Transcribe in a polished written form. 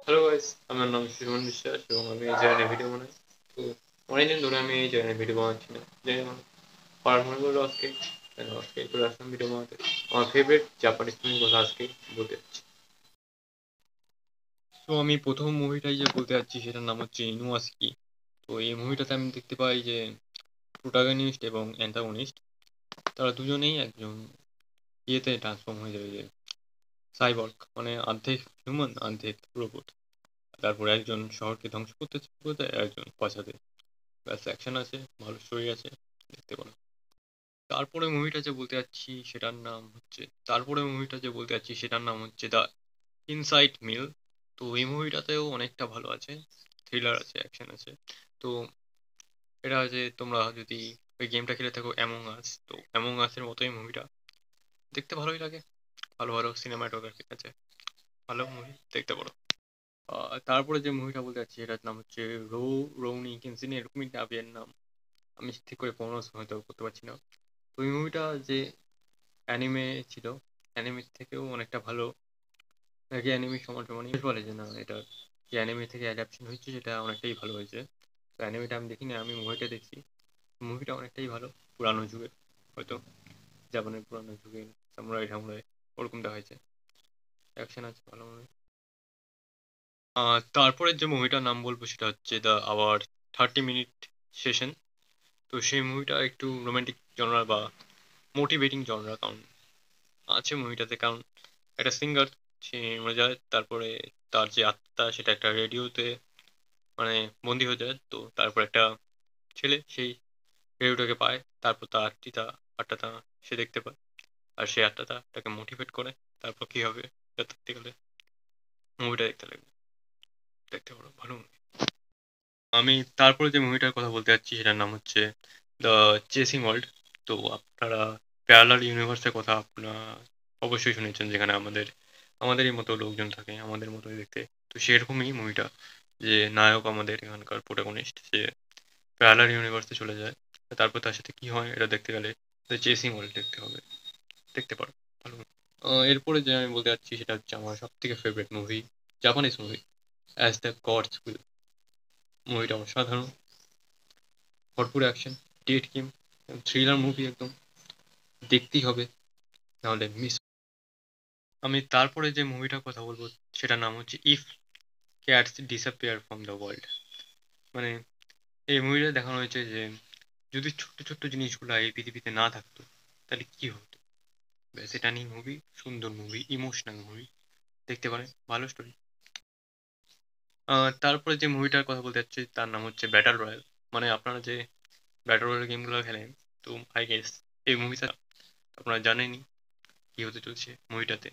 Hello guys, আমার নাম সুমন বিশ্বাস এবং আমি এই চ্যানেলে ভিডিও বানাই। তো অনেকদিন ধরে আমি এই চ্যানেলে ভিডিও বানাচ্ছি না, জানি না পার মনে করলো আজকে আজকে চলে আসলাম ভিডিও বানাতে। আমার ফেভারিট জাপানিজ মুভির কথা আজকে বলতে যাচ্ছি। তো আমি প্রথম মুভিটাই যে বলতে যাচ্ছি সেটার নাম হচ্ছে ইনুয়াসকি। তো এই মুভিটাতে আমি দেখতে পাই যে প্রোটাগনিস্ট এবং অ্যান্টাগনিস্ট তারা দুজনেই একজন ইয়েতে ট্রান্সফর্ম হয়ে যাবে, যে সাইবর্গ, মানে অর্ধেক হিউম্যান অর্ধেক রোবট। তারপরে একজন শহরকে ধ্বংস করতে করতে একজন বাঁচাতে। ব্যাস, অ্যাকশন আছে, ভালো স্টোরি আছে, দেখতে পারো। তারপরে মুভিটা যে বলতে যাচ্ছি সেটার নাম হচ্ছে দ্য ইনসাইড মিল। তো এই মুভিটাতেও অনেকটা ভালো আছে, থ্রিলার আছে, অ্যাকশন আছে। তো এটা যে তোমরা যদি ওই গেমটা খেলে থাকো অ্যামং আস, তো অ্যামং আসের মতোই মুভিটা, দেখতে ভালোই লাগে। ভালো ভালো সিনেমাটোগ্রাফি আছে, ভালো মুভি, দেখতে পারো। তারপরে যে মুভিটা বলতে যাচ্ছি এটার নাম হচ্ছে রো রৌনি কিনসিন, এরকমই নামের নাম। আমি ঠিক করে প্রনাউন্স হয়তো করতে পারছি না। তো এই মুভিটা যে অ্যানিমে ছিল, অ্যানিমের থেকেও অনেকটা ভালো। নাকি অ্যানিমে সমান বলে যে না, এটা যে অ্যানিমে থেকে অ্যাডাপশন হয়েছে সেটা অনেকটাই ভালো হয়েছে। তো অ্যানিমেটা আমি দেখিনি, আমি মুভিটা দেখছি। মুভিটা অনেকটাই ভালো, পুরানো যুগের, হয়তো জাপানের পুরানো যুগের সামুরাই ঠামুরাই ওরকম দেখা হয়েছে, অ্যাকশন আছে, ভালো মুভি। তারপরে যে মুভিটার নাম বলবো সেটা হচ্ছে দ্য আওয়ার 30 মিনিট সেশন। তো সেই মুভিটা একটু রোমান্টিক জনরা বা মোটিভেটিং জনরা, কারণ আছে মুভিটাতে, কারণ একটা সিঙ্গার সে মরে যায়, তারপরে তার যে আত্মা সেটা একটা রেডিওতে মানে বন্দি হয়ে যায়। তো তারপর একটা ছেলে সেই রেডিওটাকে পায়, তারপর তার আত্মাটা সে দেখতে পায়, আর সেই আত্মাটা তাকে মোটিভেট করে। তারপর কি হবে এটা দেখতে গেলে মুভিটা দেখতে লাগবে, দেখতে পারো, ভালো movie। আমি তারপরে যে মুভিটার কথা বলতে যাচ্ছি সেটার নাম হচ্ছে দ্য চেসিং ওয়ার্ল্ড। তো আপনারা প্যারালাল ইউনিভার্সের কথা আপনারা অবশ্যই শুনেছেন, যেখানে আমাদেরই মতো লোকজন থাকে, আমাদের মতোই দেখতে। তো সেরকমই মুভিটা, যে নায়ক আমাদের এখানকার প্রোটাগনিস্ট, সে প্যারালাল ইউনিভার্সে চলে যায়। তারপর তার সাথে কি হয় এটা দেখতে গেলে দ্য চেসিং ওয়ার্ল্ড দেখতে হবে, দেখতে পারো, ভালো movie। এরপরে যে আমি বলতে যাচ্ছি সেটা হচ্ছে আমার সব থেকে favourite movie, Japanese movie, as the gods will. মুভিটা অসাধারণ, ভরপুর action, death game, thriller movie একদম, দেখতেই হবে, নাহলে মিস। আমি তারপরে যে মুভিটার কথা বলবো সেটার নাম হচ্ছে if cats disappear from the world. মানে এই মুভিটা দেখানো হয়েছে যে যদি ছোট্ট ছোট্ট জিনিসগুলো এই পৃথিবীতে না থাকতো তাহলে কি হতো। ব্যাস, এটা নিয়ে মুভি, সুন্দর মুভি, ইমোশনাল মুভি, দেখতে পারেন, ভালো স্টোরি। তারপরে যে মুভিটার কথা বলতে চাচ্ছি তার নাম হচ্ছে ব্যাটল রয়্যাল। মানে আপনারা যে ব্যাটল রয়্যাল গেমগুলো খেলেন, তো আই গেস এই মুভিটা আপনারা জানেনই কি হতে চলছে মুভিটাতে।